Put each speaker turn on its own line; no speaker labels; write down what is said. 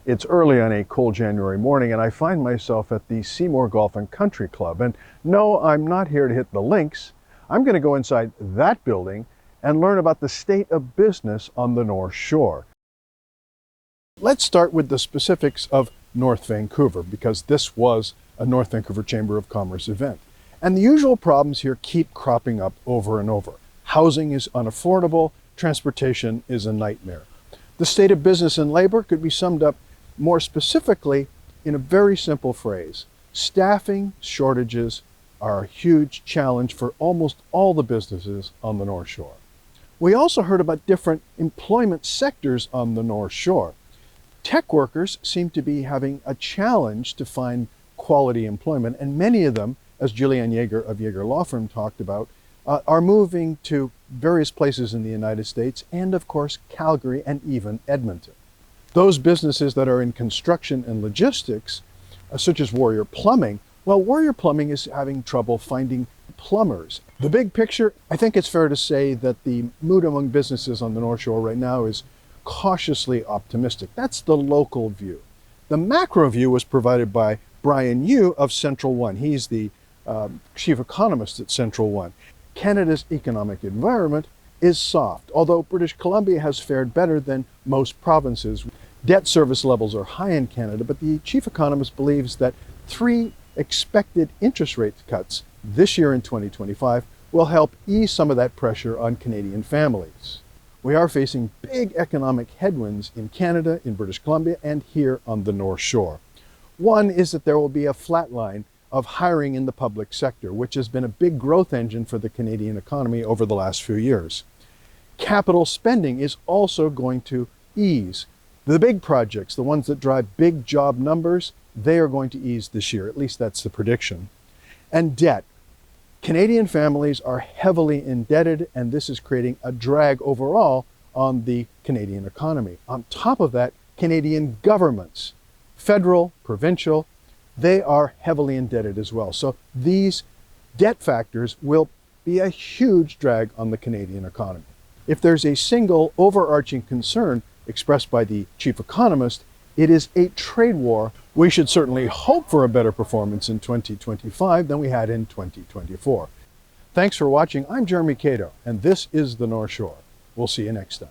It's early on a cold January morning and I find myself at the Seymour Golf and Country Club. And no, I'm not here to hit the links. I'm going to go inside that building and learn about the state of business on the North Shore. Let's start with the specifics of North Vancouver, because this was a North Vancouver Chamber of Commerce event. And the usual problems here keep cropping up over and over. Housing is unaffordable, transportation is a nightmare. The state of business and labor could be summed up more specifically in a very simple phrase. Staffing shortages are a huge challenge for almost all the businesses on the North Shore. We also heard about different employment sectors on the North Shore. Tech workers seem to be having a challenge to find quality employment, and many of them, as Julianne Yeager of Yeager Law Firm talked about, are moving to various places in the United States and, of course, Calgary and even Edmonton. Those businesses that are in construction and logistics, such as Warrior Plumbing, well, Warrior Plumbing is having trouble finding plumbers. The big picture, I think it's fair to say that the mood among businesses on the North Shore right now is cautiously optimistic. That's the local view. The macro view was provided by Brian Yu of Central One. He's the chief economist at Central One. Canada's economic environment is soft, although British Columbia has fared better than most provinces. Debt service levels are high in Canada, but the chief economist believes that 3 expected interest rate cuts this year in 2025 will help ease some of that pressure on Canadian families. We are facing big economic headwinds in Canada, in British Columbia, and here on the North Shore. One is that there will be a flatline of hiring in the public sector, which has been a big growth engine for the Canadian economy over the last few years. Capital spending is also going to ease. The big projects, the ones that drive big job numbers, they are going to ease this year. At least that's the prediction. And debt. Canadian families are heavily indebted, and this is creating a drag overall on the Canadian economy. On top of that, Canadian governments, federal, provincial, they are heavily indebted as well. So these debt factors will be a huge drag on the Canadian economy. If there's a single overarching concern expressed by the chief economist, it is a trade war. We should certainly hope for a better performance in 2025 than we had in 2024. Thanks for watching. I'm Jeremy Cato, and this is the North Shore. We'll see you next time.